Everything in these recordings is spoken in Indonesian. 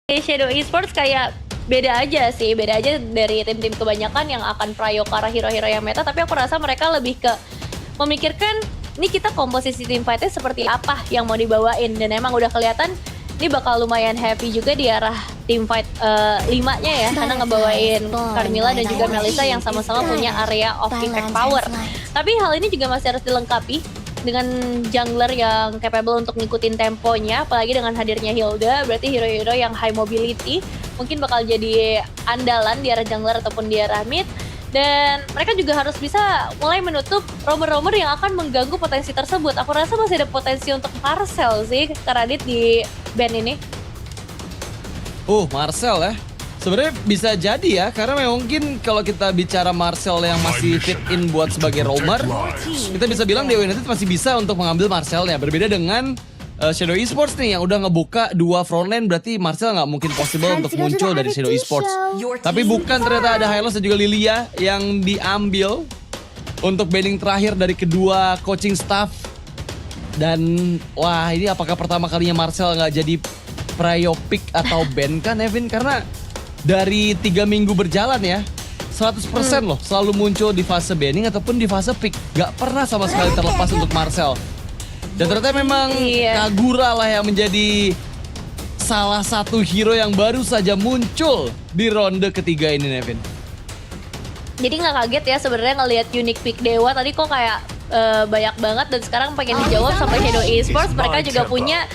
Shadow Esports kayak beda aja sih, beda aja dari tim-tim kebanyakan yang akan prio ke arah hero-hero yang meta, tapi aku rasa mereka lebih ke memikirkan ini kita komposisi tim fightnya seperti apa yang mau dibawain, dan emang udah kelihatan ini bakal lumayan heavy juga di arah tim fight 5-nya ya, karena ngebawain Carmilla dan juga Melissa yang sama-sama punya area of impact power. Tapi hal ini juga masih harus dilengkapi dengan jungler yang capable untuk ngikutin temponya, apalagi dengan hadirnya Hilda, berarti hero-hero yang high mobility mungkin bakal jadi andalan di arah jungler ataupun di arah mid. Dan mereka juga harus bisa mulai menutup roamer-roamer yang akan mengganggu potensi tersebut. Aku rasa masih ada potensi untuk Marcel sih, Karadit di band ini. Marcel ya. Sebenarnya bisa jadi ya, karena mungkin kalau kita bicara Marcel yang masih fit in buat sebagai roamer, kita bisa bilang Dewa United masih bisa untuk mengambil Marcelnya. Berbeda dengan Shadow Esports nih yang udah ngebuka 2 frontline, berarti Marcel nggak mungkin possible untuk muncul dari Shadow Esports. Tapi bukan, ternyata ada Hylos dan juga Lilia yang diambil untuk banning terakhir dari kedua coaching staff. Dan wah, ini apakah pertama kalinya Marcel nggak jadi prio pick atau ban kan Evin? Karena dari 3 minggu berjalan ya, 100% loh selalu muncul di fase banning ataupun di fase pick. Gak pernah sama sekali terlepas untuk Marcel. Dan ternyata memang Kagura lah yang menjadi salah satu hero yang baru saja muncul di ronde ketiga ini, Nevin. Jadi nggak kaget ya sebenarnya ngelihat unique pick Dewa tadi kok kayak banyak banget, dan sekarang pengen dijawab sampai Shadow Esports. Mereka juga punya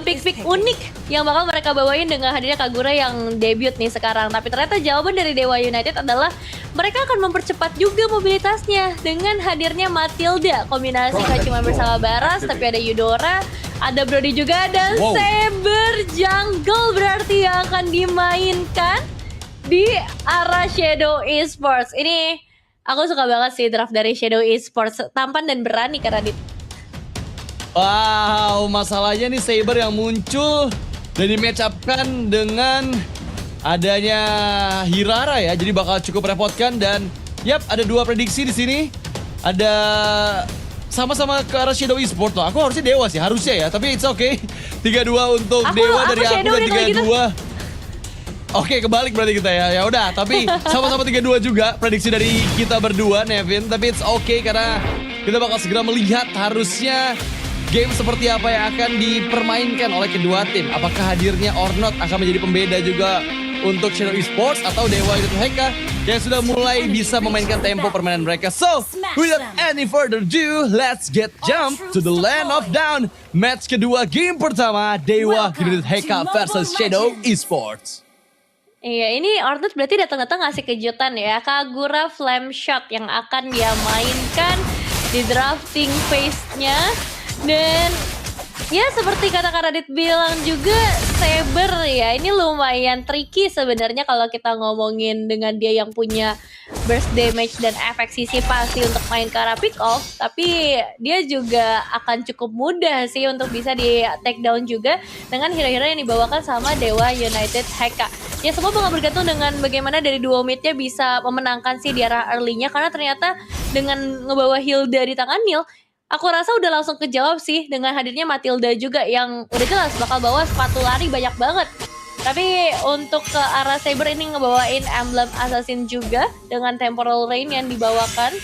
pick-pick unik yang bakal mereka bawain dengan hadirnya Kagura yang debut nih sekarang. Tapi ternyata jawaban dari Dewa United adalah mereka akan mempercepat juga mobilitasnya dengan hadirnya Matilda. Kombinasi gak cuma bersama Baras, tapi ada Eudora, ada Brody juga, dan Saber Jungle berarti yang akan dimainkan di arah Shadow Esports. Ini aku suka banget sih draft dari Shadow Esports, tampan dan berani Karadit. Wow, masalahnya nih Saber yang muncul dan di match up-kan dengan adanya Hirara ya, jadi bakal cukup repotkan. Dan yap, ada 2 prediksi di sini. Ada sama-sama ke arah Shadow Esports loh. Aku harusnya Dewa sih, harusnya ya, tapi it's okay. 3-2 untuk Dewa dari aku dan 3-2. Oke, kebalik berarti kita ya. Ya udah, tapi sama-sama 3-2 juga prediksi dari kita berdua, Nevin. Tapi it's okay karena kita bakal segera melihat harusnya game seperti apa yang akan dipermainkan oleh kedua tim. Apakah hadirnya Ornot akan menjadi pembeda juga untuk Shadow Esports atau Dewa United Heka yang sudah mulai bisa memainkan tempo permainan mereka. So, without any further ado, let's get jump to the land of down. Match kedua game pertama, Dewa United Heka versus Shadow Esports. Iya, ini Ornut berarti datang-datang ngasih kejutan ya. Kagura Flame Shot yang akan dia mainkan di drafting phase-nya. Dan ya seperti kata Karadit bilang juga, Saber ya ini lumayan tricky sebenarnya kalau kita ngomongin dengan dia yang punya burst damage dan efek sisi pasti untuk main ke arah pick off. Tapi dia juga akan cukup mudah sih untuk bisa di take down juga dengan hero-hero yang dibawakan sama Dewa United Heka. Ya semua bakal bergantung dengan bagaimana dari duo mid-nya bisa memenangkan sih di arah early-nya, karena ternyata dengan ngebawa Hilda di tangan Neil, aku rasa udah langsung kejawab sih dengan hadirnya Matilda juga yang udah jelas bakal bawa sepatu lari banyak banget. Tapi untuk ke arah Saber ini ngebawain emblem Assassin juga dengan Temporal Rain yang dibawakan.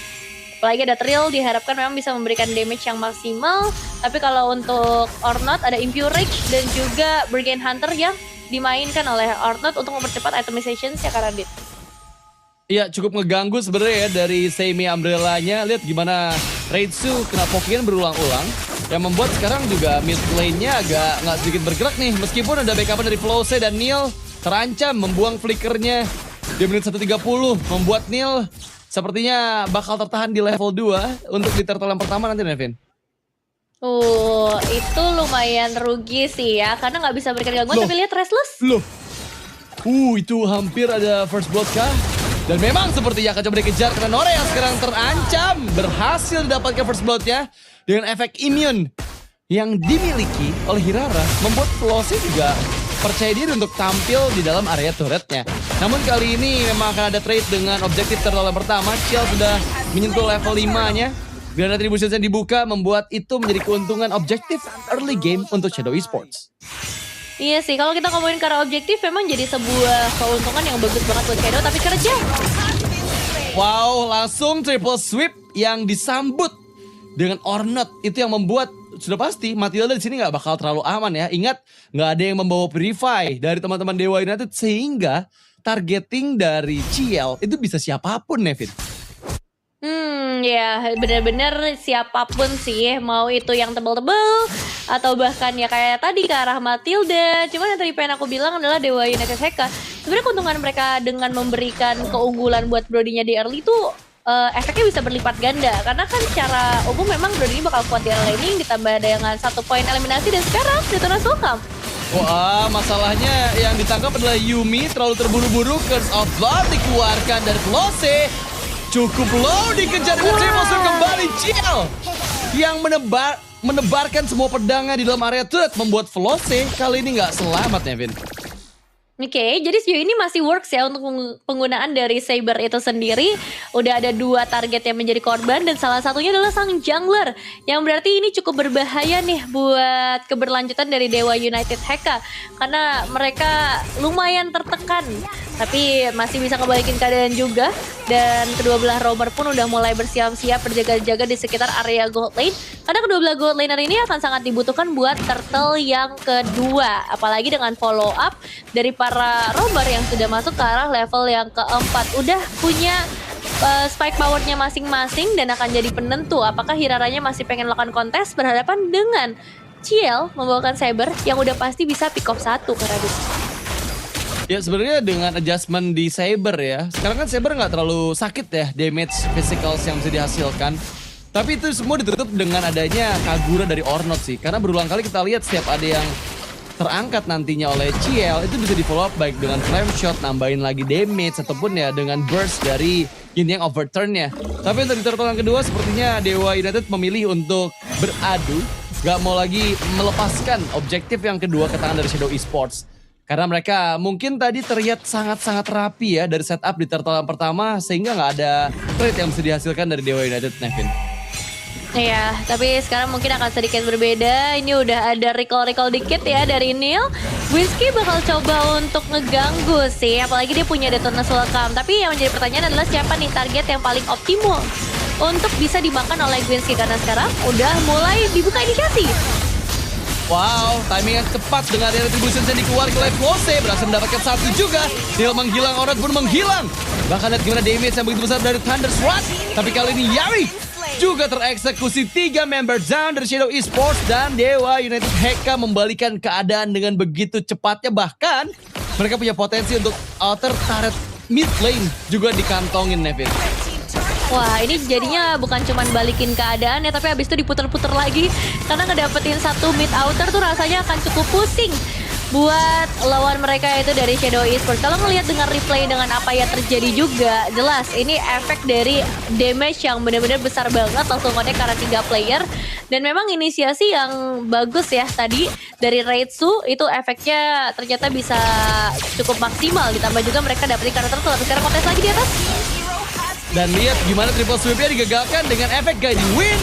Apalagi ada Trill, diharapkan memang bisa memberikan damage yang maksimal. Tapi kalau untuk Ornot ada Impure Rage dan juga Brigand Hunter yang dimainkan oleh Ornot untuk mempercepat itemization ya Karadit. Iya, cukup ngeganggu sebenarnya ya dari Semi Umbrella-nya. Lihat gimana Reitsu kena pokian berulang-ulang, yang membuat sekarang juga mid lane-nya agak nggak sedikit bergerak nih. Meskipun ada backup dari Flose dan Neil terancam membuang flickernya di menit 1:30, membuat Neil sepertinya bakal tertahan di level 2 untuk di turtle yang pertama nanti, Nevin. Itu lumayan rugi sih ya, karena nggak bisa berikan gangguan. Tapi lihat Restless. Itu hampir ada first blood kah? Dan memang sepertinya akan coba dikejar karena Nora yang sekarang terancam. Berhasil didapatkan first blood-nya dengan efek immune yang dimiliki oleh Hirara, membuat Flossie juga percaya diri untuk tampil di dalam area turretnya. Namun kali ini memang akan ada trade dengan objektif turtle yang pertama. Chill sudah menyentuh level 5-nya. Granat Retribution yang dibuka membuat itu menjadi keuntungan objektif early game untuk Shadow Esports. Iya sih, kalau kita ngomongin karena objektif memang jadi sebuah keuntungan yang bagus banget buat Shadow, tapi kerja. Wow, langsung triple sweep yang disambut dengan Ornot. Itu yang membuat sudah pasti Matilda di sini nggak bakal terlalu aman ya. Ingat, nggak ada yang membawa Purify dari teman-teman Dewa United, sehingga targeting dari CL itu bisa siapapun, Nevin. Ya bener-bener siapapun sih, mau itu yang tebel-tebel atau bahkan ya kayak tadi ke arah Matilda. Cuman yang tadi pengen aku bilang adalah Dewa United HK. Sebenarnya keuntungan mereka dengan memberikan keunggulan buat Brodinya di early itu efeknya bisa berlipat ganda. Karena kan secara umum memang Brody ini bakal kuat di early laning, ditambah dengan 1 poin eliminasi, dan sekarang Detonas welcome. Wah, masalahnya yang ditangkap adalah Yuumi, terlalu terburu-buru. Curse of Blood dikeluarkan dari Flose. Cukup low, dikejar dengan triple sweep kembali CL yang menebarkan semua pedangnya di dalam area turret, membuat Flose kali ini nggak selamat, Nevin. Oke, jadi sejauh ini masih works ya untuk penggunaan dari Saber itu sendiri. Udah ada 2 target yang menjadi korban, dan salah satunya adalah sang jungler, yang berarti ini cukup berbahaya nih buat keberlanjutan dari Dewa United HK, karena mereka lumayan tertekan, tapi masih bisa ngebalikin keadaan juga. Dan kedua belah roamer pun udah mulai bersiap-siap berjaga-jaga di sekitar area gold lane, karena kedua belah gold laner ini akan sangat dibutuhkan buat turtle yang kedua, apalagi dengan follow up dari para roamer yang sudah masuk ke arah level yang keempat. Udah punya spike powernya masing-masing dan akan jadi penentu apakah Hiraranya masih pengen melakukan kontes berhadapan dengan CL membawakan Saber yang udah pasti bisa pick off 1 ke Radus. Ya sebenarnya dengan adjustment di Saber ya, sekarang kan Saber nggak terlalu sakit ya damage physicals yang bisa dihasilkan. Tapi itu semua ditutup dengan adanya Kagura dari Ornot sih. Karena berulang kali kita lihat setiap ada yang terangkat nantinya oleh CL itu bisa di follow up baik dengan flame shot, nambahin lagi damage, ataupun ya dengan burst dari Yin Yang overturn-nya. Tapi untuk di turtle yang kedua sepertinya Dewa United memilih untuk beradu, gak mau lagi melepaskan objektif yang kedua ke tangan dari Shadow Esports. Karena mereka mungkin tadi terlihat sangat-sangat rapi ya dari setup di turtle yang pertama, sehingga gak ada trade yang bisa dihasilkan dari Dewa United, Nevin. Iya, tapi sekarang mungkin akan sedikit berbeda. Ini udah ada recall dikit ya dari Neil. Whiskey bakal coba untuk ngeganggu sih, apalagi dia punya Detonas welcome. Tapi yang menjadi pertanyaan adalah siapa nih target yang paling optimal untuk bisa dimakan oleh Whiskey, karena sekarang udah mulai dibuka indikasi. Wow, timing yang tepat dengan retribution yang dikeluarkan oleh Flose, berhasil mendapatkan 1 juga. Neil menghilang, Ornot pun menghilang. Bahkan lihat gimana damage yang begitu besar dari Thunder Sword. Tapi kali ini Yari juga tereksekusi. 3 member down dari Shadow Esports, dan Dewa United HK membalikan keadaan dengan begitu cepatnya. Bahkan mereka punya potensi untuk alter turret mid lane juga dikantongin, Nevin. Wah, ini jadinya bukan cuman balikin keadaan ya, tapi habis itu diputer-puter lagi. Karena ngedapetin 1 mid outer tuh rasanya akan cukup pusing buat lawan mereka itu dari Shadow Esports. Kalau ngelihat dengan replay dengan apa yang terjadi juga, jelas ini efek dari damage yang benar-benar besar banget langsung connect karena 3 player. Dan memang inisiasi yang bagus ya tadi dari Reitsu, itu efeknya ternyata bisa cukup maksimal. Ditambah juga mereka dapetin karakter tuh, sekarang kontes lagi di atas. Dan lihat gimana triple sweep-nya digagalkan dengan efek guiding wind.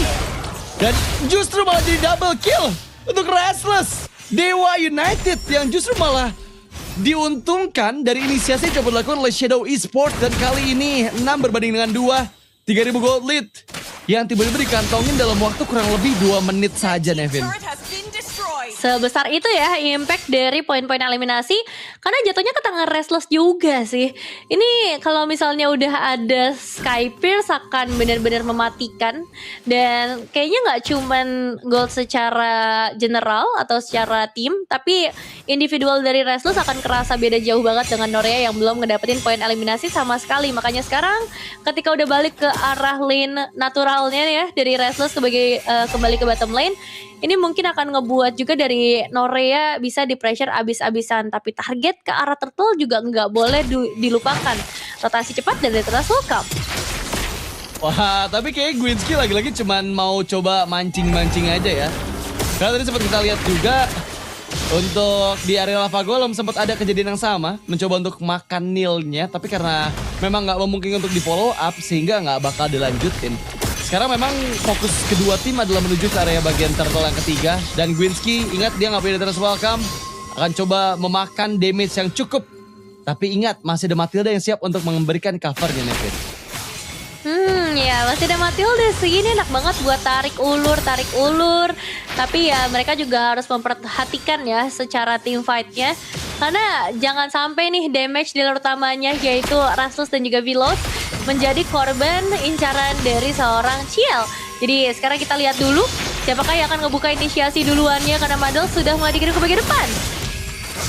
Dan justru malah jadi double kill untuk Restless. Dewa United yang justru malah diuntungkan dari inisiasi yang coba dilakukan oleh Shadow Esports. Dan kali ini 6 berbanding dengan 2, 3000 gold lead yang tiba-tiba dikantongin dalam waktu kurang lebih 2 menit saja, Nevin. Sebesar itu ya impact dari poin-poin eliminasi, karena jatuhnya ke tangan Restless juga sih. Ini kalau misalnya udah ada Sky Pierce akan benar-benar mematikan. Dan kayaknya nggak cuman gold secara general atau secara tim, tapi individual dari Restless akan kerasa beda jauh banget dengan Norea yang belum ngedapetin poin eliminasi sama sekali. Makanya sekarang ketika udah balik ke arah lane naturalnya ya dari Restless sebagai kembali ke bottom lane, ini mungkin akan ngebuat juga dari Norea bisa di pressure abis-abisan. Tapi target ke arah turtle juga nggak boleh dilupakan. Rotasi cepat dan Detonas welcome. Wah, tapi kayak Gwinsky lagi-lagi cuman mau coba mancing-mancing aja ya. Karena tadi sempat kita lihat juga untuk di area Lava Golem sempat ada kejadian yang sama, mencoba untuk makan Neil-nya, tapi karena memang nggak memungkinkan untuk di follow up sehingga nggak bakal dilanjutin. Sekarang memang fokus kedua tim adalah menuju ke area bagian turtle yang ketiga. Dan Gwinsky, ingat dia nggak punya Detonas welcome. akan coba memakan damage yang cukup. Tapi ingat, masih ada Matilda yang siap untuk memberikan covernya, Nevin. Ya masih ada Matilda sih, ini enak banget buat tarik ulur. Tapi ya mereka juga harus memperhatikan ya secara team fight-nya. Karena jangan sampai nih damage dealer utamanya yaitu Rastus dan juga Vilos menjadi korban incaran dari seorang Ciel. Jadi sekarang kita lihat dulu siapakah yang akan ngebuka inisiasi duluannya karena Madel sudah mulai dikirim ke bagian depan.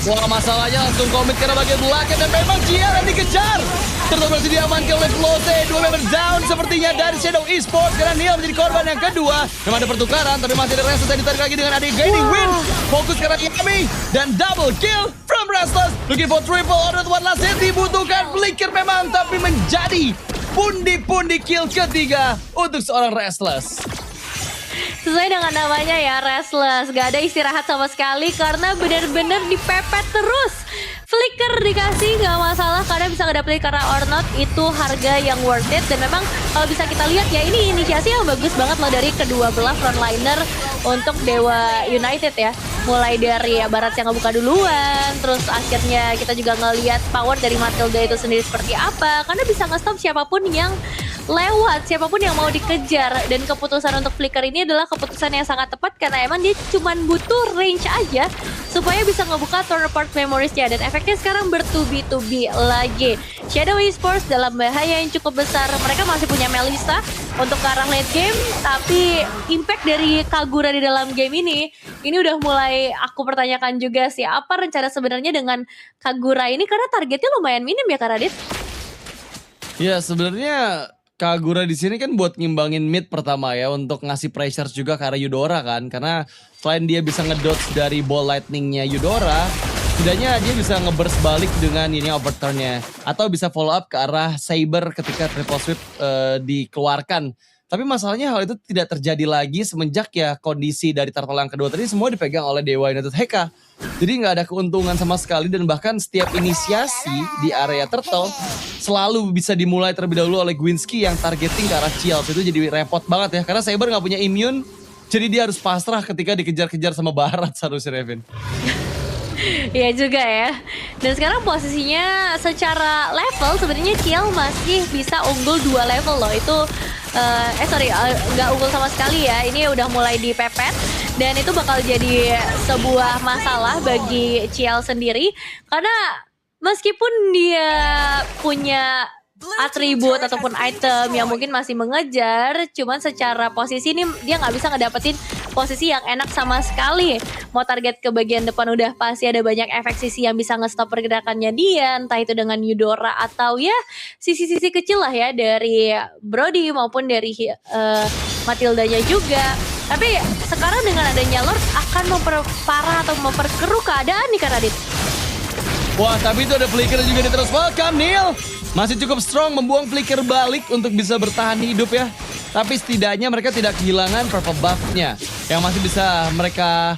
Wah, masalahnya langsung komit karena bagian belakang dan memang Ciel yang dikejar. Terus berhasil diamankan oleh Flose. 2 member down sepertinya dari Shadow Esports karena Neil menjadi korban yang kedua. Memang ada pertukaran tapi masih ada Restless yang ditarik lagi dengan adik Gaining Win. Fokus karena Yami dan double kill from Restless. Looking for triple order one last hit dibutuhkan. Flicker memang tapi menjadi pundi-pundi kill ketiga untuk seorang Restless. Sesuai dengan namanya ya, Restless. Gak ada istirahat sama sekali karena benar-benar dipepet terus. Flicker dikasih gak masalah karena bisa ngedapetin karena or not itu harga yang worth it. Dan memang kalau bisa kita lihat ya, ini inisiasi yang bagus banget loh dari kedua belah frontliner untuk Dewa United ya. Mulai dari ya, Barat yang ngebuka duluan, terus akhirnya kita juga ngelihat power dari Matilda itu sendiri seperti apa. Karena bisa nge-stop siapapun yang lewat, siapapun yang mau dikejar. Dan keputusan untuk Flicker ini adalah keputusan yang sangat tepat karena emang dia cuma butuh range aja supaya bisa ngebuka turn apart memories-nya. Dan efeknya sekarang bertubi-tubi lagi. Shadow Esports dalam bahaya yang cukup besar. Mereka masih punya Melissa untuk ke arah late game, tapi impact dari Kagura di dalam game ini udah mulai aku pertanyakan juga sih, apa rencana sebenarnya dengan Kagura ini karena targetnya lumayan minim ya Kak Radit? Ya sebenarnya Kagura di sini kan buat ngimbangin mid pertama ya, untuk ngasih pressure juga ke arah Eudora kan, karena selain dia bisa ngedodge dari ball lightningnya Eudora, setidaknya dia bisa ngeburst balik dengan ini overturn-nya, atau bisa follow up ke arah Saber ketika triple sweep dikeluarkan. Tapi masalahnya hal itu tidak terjadi lagi semenjak ya kondisi dari turtle yang kedua tadi semua dipegang oleh Dewa United Heka. Jadi nggak ada keuntungan sama sekali dan bahkan setiap inisiasi di area turtle selalu bisa dimulai terlebih dahulu oleh Gwinsky yang targeting ke arah Childs. Itu jadi repot banget ya karena Saber nggak punya immune. Jadi dia harus pasrah ketika dikejar-kejar sama Barat seharusnya, Revin. Iya juga ya. Dan sekarang posisinya secara level sebenarnya Ciel masih bisa unggul 2 level loh. Itu nggak unggul sama sekali ya. Ini udah mulai dipepet dan itu bakal jadi sebuah masalah bagi Ciel sendiri karena meskipun dia punya atribut ataupun item yang mungkin masih mengejar, cuman secara posisi ini dia nggak bisa ngedapetin posisi yang enak sama sekali. Mau target ke bagian depan udah pasti ada banyak efek sisi yang bisa nge-stop pergerakannya dia, entah itu dengan Eudora atau ya sisi-sisi kecil lah ya dari Brody maupun dari Matildanya juga. Tapi sekarang dengan adanya Lord akan memperparah atau memperkeruh keadaan nih Kak Radit. Wah, tapi itu ada flicker juga di terus. Welcome Neil. Masih cukup strong membuang flicker balik untuk bisa bertahan hidup ya. Tapi setidaknya mereka tidak kehilangan purple buff-nya yang masih bisa mereka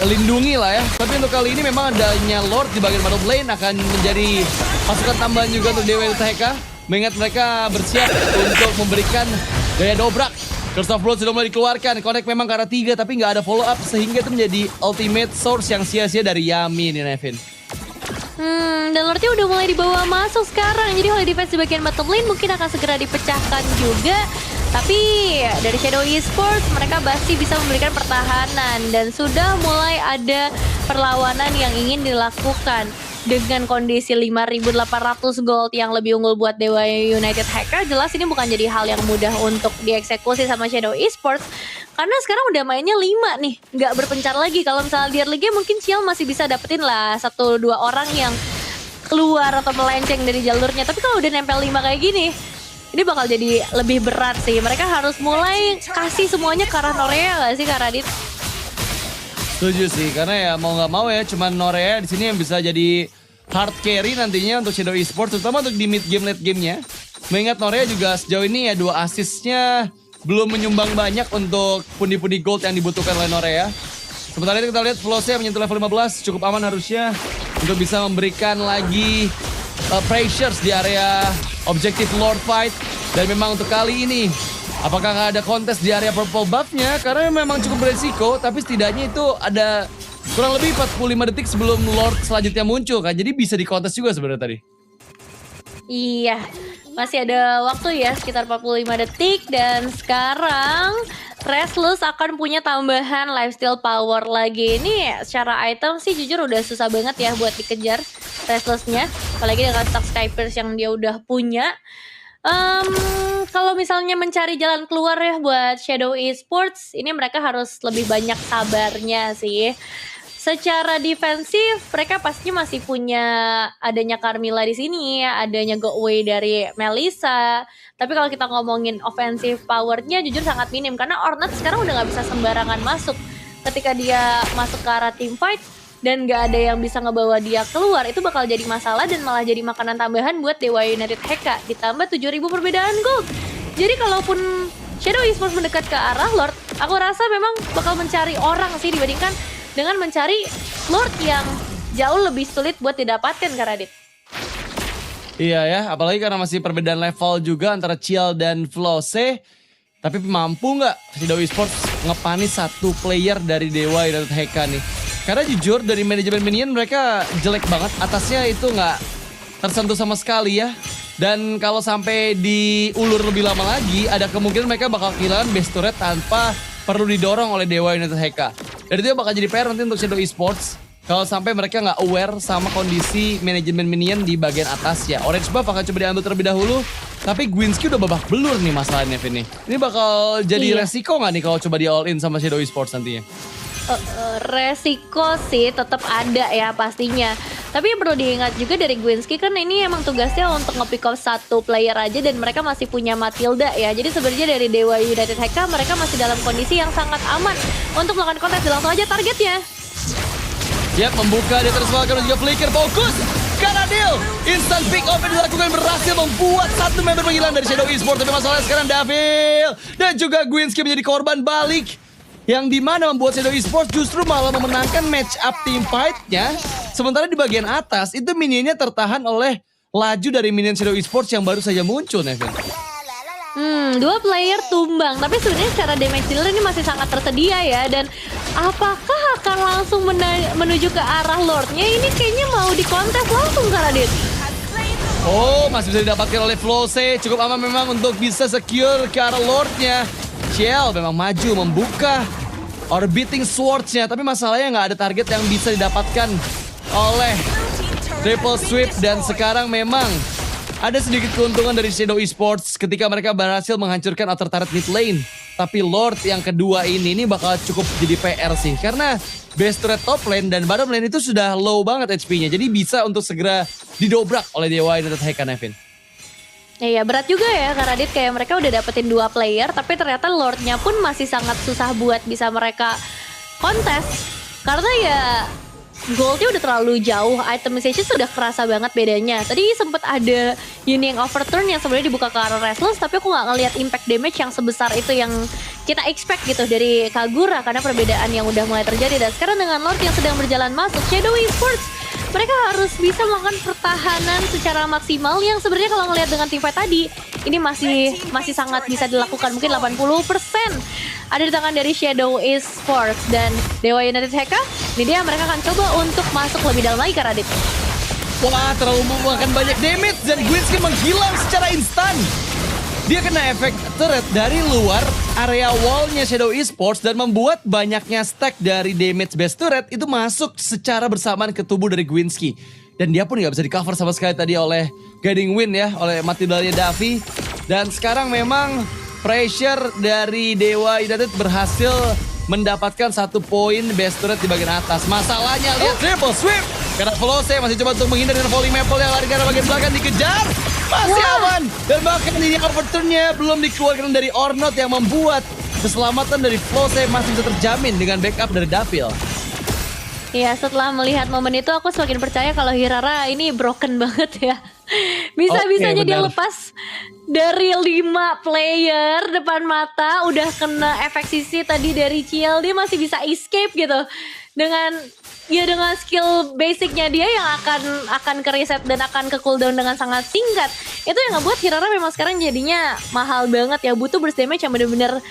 lindungi lah ya. Tapi untuk kali ini memang adanya Lord di bagian bottom lane akan menjadi pasukan tambahan juga untuk Dewa Heka. Mengingat mereka bersiap untuk memberikan daya dobrak. Curse of Blood sudah mulai dikeluarkan. Connect memang ke arah 3 tapi nggak ada follow up sehingga itu menjadi ultimate source yang sia-sia dari Yami nih Nevin. Dan Lordnya udah mulai dibawa masuk sekarang. Jadi Holy Defense di bagian bottom lane mungkin akan segera dipecahkan juga. Tapi dari Shadow Esports mereka pasti bisa memberikan pertahanan. Dan sudah mulai ada perlawanan yang ingin dilakukan. Dengan kondisi 5.800 gold yang lebih unggul buat Dewa United Hacker, jelas ini bukan jadi hal yang mudah untuk dieksekusi sama Shadow Esports. Karena sekarang udah mainnya 5 nih, nggak berpencar lagi. Kalau misalnya di early game mungkin Ciel masih bisa dapetin lah 1-2 orang yang keluar atau melenceng dari jalurnya. Tapi kalau udah nempel 5 kayak gini, ini bakal jadi lebih berat sih. Mereka harus mulai kasih semuanya ke arah Norea nggak sih Kak Radit? Setuju sih, karena ya mau nggak mau ya cuman Norea di sini yang bisa jadi hard carry nantinya untuk Shadow Esports, terutama untuk di mid game late gamenya. Mengingat Norea juga sejauh ini ya 2 assistnya belum menyumbang banyak untuk pundi-pundi gold yang dibutuhkan oleh Norea. Sementara itu kita lihat Flose menyentuh level 15 cukup aman harusnya untuk bisa memberikan lagi pressures di area objective Lord fight. Dan memang untuk kali ini apakah ada kontes di area purple buff-nya? Karena memang cukup beresiko, tapi setidaknya itu ada kurang lebih 45 detik sebelum Lord selanjutnya muncul kan. Jadi bisa dikontes juga sebenarnya tadi. Iya, masih ada waktu ya sekitar 45 detik dan sekarang Restless akan punya tambahan lifesteal power lagi. Ini secara item sih jujur udah susah banget ya buat dikejar Restlessnya, apalagi dengan stack Skypers yang dia udah punya. Kalau misalnya mencari jalan keluar ya buat Shadow Esports, ini mereka harus lebih banyak sabarnya sih. Secara defensif, mereka pasti masih punya adanya Carmilla di sini, adanya Go Away dari Melissa. Tapi kalau kita ngomongin offensive powernya jujur sangat minim karena Ornat sekarang udah nggak bisa sembarangan masuk. Ketika dia masuk ke arah team fight dan nggak ada yang bisa ngebawa dia keluar, itu bakal jadi masalah dan malah jadi makanan tambahan buat Dewa United HK. Ditambah 7.000 perbedaan gold. Jadi kalaupun Shadow Esports mendekat ke arah Lord, aku rasa memang bakal mencari orang sih dibandingkan dengan mencari Lord yang jauh lebih sulit buat didapatkan Kak Radit. Iya ya, apalagi karena masih perbedaan level juga antara Chill dan Flose. Tapi mampu nggak Shadow Esports ngepanis satu player dari Dewa United HK nih? Karena jujur dari manajemen minion mereka jelek banget, atasnya itu nggak tersentuh sama sekali ya. Dan kalau sampai diulur lebih lama lagi, ada kemungkinan mereka bakal kehilangan base turret tanpa perlu didorong oleh Dewa United HK. Dan itu bakal jadi PR nanti untuk Shadow Esports kalau sampai mereka nggak aware sama kondisi manajemen minion di bagian atas ya. Orange buff akan coba diambil terlebih dahulu, tapi Gwinsky udah babak belur nih masalahnya Vin nih. Ini bakal jadi resiko nggak nih kalau coba di all in sama Shadow Esports nantinya? Resiko sih tetap ada ya pastinya. Tapi yang perlu diingat juga dari Gwinsky kan ini emang tugasnya untuk nge-pick off satu player aja dan mereka masih punya Matilda ya. Jadi sebenarnya dari Dewa United HK mereka masih dalam kondisi yang sangat aman untuk melakukan kontes. Langsung aja targetnya. Siap membuka, dia terus melakukan juga flicker, fokus. Karadil, instant pick off yang dilakukan berhasil membuat satu member menghilang dari Shadow Esports. Tapi masalahnya sekarang Davil dan juga Gwinsky menjadi korban balik. Yang dimana membuat Shadow Esports justru malah memenangkan match up team fight-nya. Sementara di bagian atas itu minionnya tertahan oleh laju dari minion Shadow Esports yang baru saja muncul, Nevin. Dua player tumbang, tapi sebenarnya secara damage dealer ini masih sangat tersedia ya. Dan apakah akan langsung menuju ke arah Lordnya? Ini kayaknya mau dikontes langsung Kak Radit. Oh, masih bisa didapatkan oleh Flose. Cukup aman memang untuk bisa secure ke arah Lordnya. Ciel memang maju membuka orbiting swords-nya, tapi masalahnya nggak ada target yang bisa didapatkan oleh triple sweep. Dan sekarang memang ada sedikit keuntungan dari Shadow Esports ketika mereka berhasil menghancurkan outer turret mid lane. Tapi Lord yang kedua ini bakal cukup jadi PR sih, karena base turret top lane dan bottom lane itu sudah low banget HP-nya. Jadi bisa untuk segera didobrak oleh Dewa United HK, Nevin. Iya berat juga ya Kak Radit, kayak mereka udah dapetin dua player tapi ternyata Lordnya pun masih sangat susah buat bisa mereka kontes. Karena ya goldnya udah terlalu jauh, itemization sudah kerasa banget bedanya. Tadi sempet ada Uni yang overturn yang sebenarnya dibuka ke arah Restless, tapi aku nggak ngelihat impact damage yang sebesar itu yang kita expect gitu dari Kagura karena perbedaan yang udah mulai terjadi. Dan sekarang dengan Lord yang sedang berjalan masuk Shadow Esports, mereka harus bisa melakukan pertahanan secara maksimal yang sebenarnya kalau ngelihat dengan teamfight tadi ini masih sangat bisa dilakukan, mungkin 80% ada di tangan dari Shadow Esports dan Dewa United HK. Ini dia mereka akan coba untuk masuk lebih dalam lagi Kak Radit. Wah, terlalu memakan banyak damage dan Gwinsky menghilang secara instan. Dia kena efek turret dari luar area wallnya Shadow Esports dan membuat banyaknya stack dari damage base turret itu masuk secara bersamaan ke tubuh dari Gwinsky. Dan dia pun nggak bisa di cover sama sekali tadi oleh Guiding Wind ya, oleh Matildanya Davi. Dan sekarang memang pressure dari Dewa United berhasil mendapatkan 1 poin base turret di bagian atas. Masalahnya lihat triple sweep. Karena Flose masih coba untuk menghindar dengan volley maple yang lari ke arah bagian belakang, dikejar. Masih aman. Dan bahkan ini overturn-nya belum dikeluarkan dari Ornot yang membuat keselamatan dari Flose masih bisa terjamin dengan backup dari Davil. Iya, setelah melihat momen itu aku semakin percaya kalau Hirara ini broken banget ya. Bisa-bisanya dia lepas dari 5 player depan mata, udah kena efek sisi tadi dari Ciel, dia masih bisa escape gitu. Dengan skill basicnya dia yang akan ke reset dan akan ke cooldown dengan sangat singkat. Itu yang ngebuat Hirara memang sekarang jadinya mahal banget ya, butuh burst damage yang bener-bener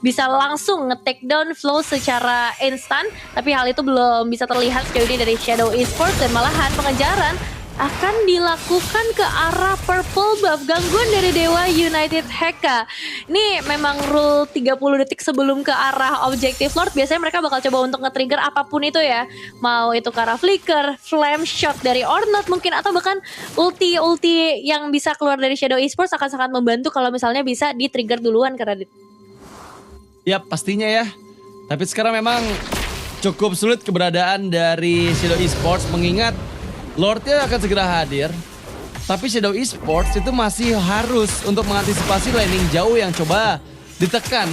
bisa langsung nge-take down Flow secara instan. Tapi hal itu belum bisa terlihat sejauh ini dari Shadow Esports, dan malahan pengejaran akan dilakukan ke arah purple buff, gangguan dari Dewa United Heka. Ini memang rule 30 detik sebelum ke arah objective lord, biasanya mereka bakal coba untuk nge-trigger apapun itu ya. Mau itu ke arah flicker, flame shot dari Ornot mungkin, atau bahkan ulti-ulti yang bisa keluar dari Shadow Esports akan sangat membantu kalau misalnya bisa di-trigger duluan ke Radit. Yap, pastinya ya. Tapi sekarang memang cukup sulit keberadaan dari Shadow Esports mengingat Lordnya akan segera hadir. Tapi Shadow Esports itu masih harus untuk mengantisipasi laning jauh yang coba ditekan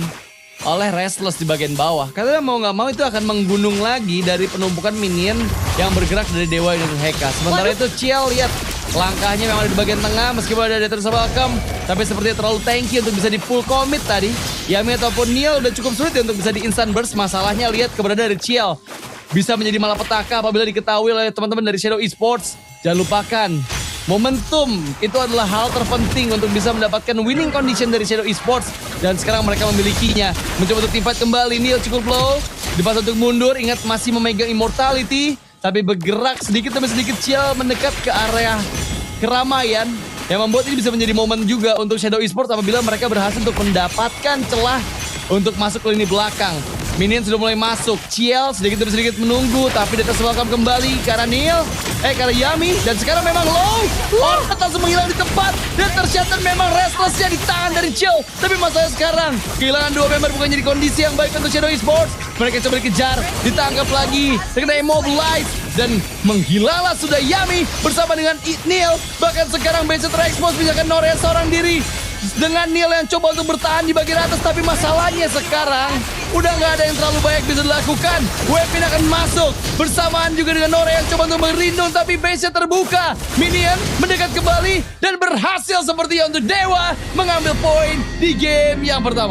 oleh Restless di bagian bawah. Karena mau nggak mau itu akan menggunung lagi dari penumpukan minion yang bergerak dari Dewa dan Heka. Sementara itu Ciel, lihat langkahnya memang ada di bagian tengah meskipun ada Death Welcome, tapi sepertinya terlalu tanky untuk bisa di full commit tadi. Yami ataupun Neil udah cukup sulit ya untuk bisa di instant burst. Masalahnya lihat keberadaan dari Ciel bisa menjadi malapetaka apabila diketahui oleh teman-teman dari Shadow Esports. Jangan lupakan, momentum itu adalah hal terpenting untuk bisa mendapatkan winning condition dari Shadow Esports. Dan sekarang mereka memilikinya. Mencoba untuk teamfight kembali, Neil cukup low. Dipaksa untuk mundur, ingat masih memegang immortality. Tapi bergerak sedikit demi sedikit Ciel mendekat ke area keramaian. Yang membuat ini bisa menjadi momen juga untuk Shadow Esports apabila mereka berhasil untuk mendapatkan celah untuk masuk ke lini belakang. Minion sudah mulai masuk. Ciel sedikit demi sedikit menunggu, tapi Death Welcome kembali karena Neil, karena Yami, dan sekarang memang low. Ornot langsung menghilang di tempat, dan tercatat memang Restlessnya di tangan dari Ciel. Tapi masalahnya sekarang kehilangan dua member bukan jadi kondisi yang baik untuk Shadow Esports. Mereka coba dikejar, ditangkap lagi, terkena immobilize, dan menghilanglah sudah Yami bersama dengan Neil. Bahkan sekarang BC terekspos misalkan Norea seorang diri dengan Neil yang coba untuk bertahan di bagian atas. Tapi masalahnya sekarang udah nggak ada yang terlalu banyak bisa dilakukan. Wepin akan masuk bersamaan juga dengan Norea yang coba untuk merindung, tapi base-nya terbuka. Minion mendekat kembali dan berhasil sepertinya untuk Dewa mengambil poin di game yang pertama.